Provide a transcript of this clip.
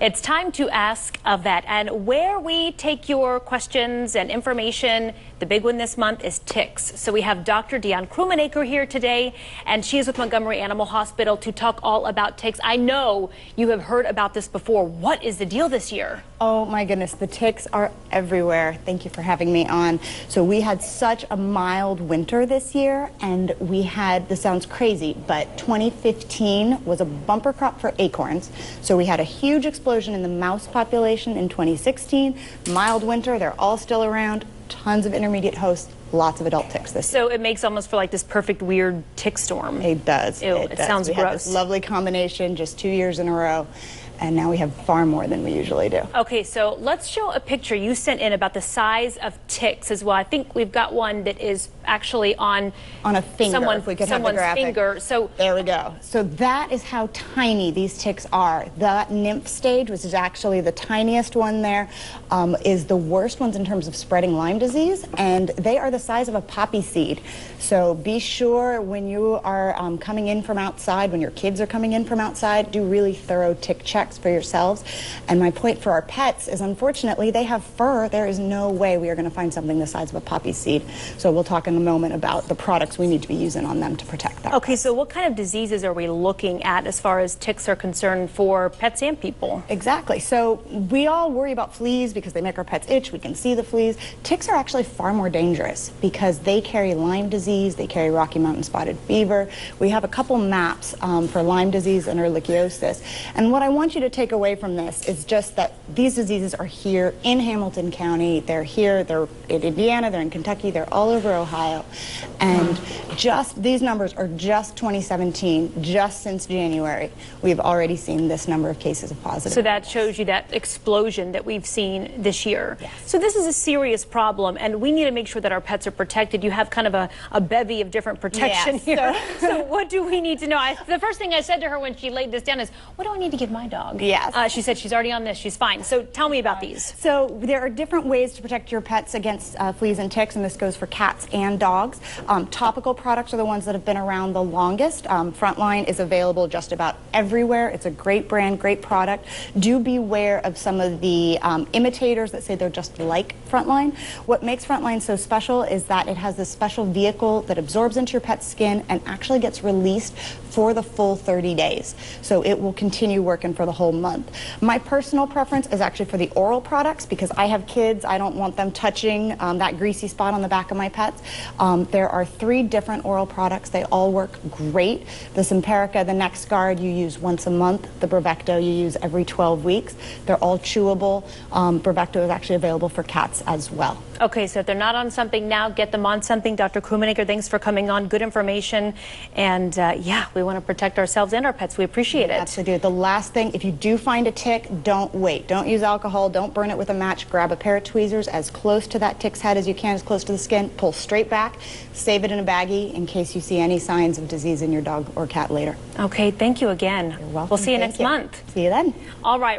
It's time to ask a vet, and where we take your questions and information. The big one this month is ticks. So we have Dr. Deanne Krummenacher here today, and she is with Montgomery Animal Hospital to talk all about ticks. I know you have heard about this before. What is the deal this year? Oh my goodness, the ticks are everywhere. Thank you for having me on. So we had such a mild winter this year, and we had, this sounds crazy, but 2015 was a bumper crop for acorns. So we had a huge explosion in the mouse population in 2016. Mild winter, they're all still around. Tons of intermediate hosts, lots of adult ticks this year. So it makes almost for like this perfect weird tick storm. It does. Ew, it sounds we gross. Had this lovely combination just 2 years in a row, and now we have far more than we usually do. Okay, so let's show a picture you sent in about the size of ticks as well. I think we've got one that is actually on a finger. If we could have the someone's graphic. finger. So there we go. So that is how tiny these ticks are. The nymph stage, which is actually the tiniest one there, is the worst ones in terms of spreading Lyme disease, and they are the size of a poppy seed. So be sure when you are coming in from outside, when your kids are coming in from outside, do really thorough tick checks for yourselves. And my point for our pets is, unfortunately, they have fur. There is no way we are going to find something the size of a poppy seed. So we'll talk in a moment about the products we need to be using on them to protect them. Okay, so what kind of diseases are we looking at as far as ticks are concerned for pets and people? Exactly. So we all worry about fleas because they make our pets itch. We can see the fleas. Ticks are actually far more dangerous because they carry Lyme disease, they carry Rocky Mountain spotted fever. We have a couple maps for Lyme disease and ehrlichiosis. And what I want you to take away from this is just that these diseases are here in Hamilton County. They're here, they're in Indiana, they're in Kentucky, they're all over Ohio. And just these numbers are just 2017, just since January, we've already seen this number of cases of positive. So that shows you that explosion that we've seen this year. Yes. So this is a serious problem, and we need to make sure that our pets are protected. You have kind of a bevy of different protection yes. here. So what do we need to know? The first thing I said to her when she laid this down is, what do I need to give my dog? Yes. She said she's already on this. She's fine. So tell me about these. So there are different ways to protect your pets against fleas and ticks, and this goes for cats and dogs. Topical products are the ones that have been around the longest. Frontline is available just about everywhere. It's a great brand, great product. Do beware of some of the imitators that say they're just like Frontline. What makes Frontline so special is that it has this special vehicle that absorbs into your pet's skin and actually gets released for the full 30 days. So it will continue working for the whole month. My personal preference is actually for the oral products because I have kids. I don't want them touching that greasy spot on the back of my pets. There are 3 different oral products. They all work great. The Simparica, the NexGard, you use once a month. The Bravecto, you use every 12 weeks. They're all chewable. Bravecto is actually available for cats as well. Okay, so if they're not on something now, get them on something. Dr. Krummenacher, thanks for coming on. Good information. And yeah, we want to protect ourselves and our pets. We appreciate it. Absolutely. The last thing, if you do find a tick, don't wait. Don't use alcohol. Don't burn it with a match. Grab a pair of tweezers as close to that tick's head as you can, as close to the skin. Pull straight back. Save it in a baggie in case you see any signs of disease in your dog or cat later. Okay, thank you again. You're welcome. We'll see you Thank next month. See you then. All right.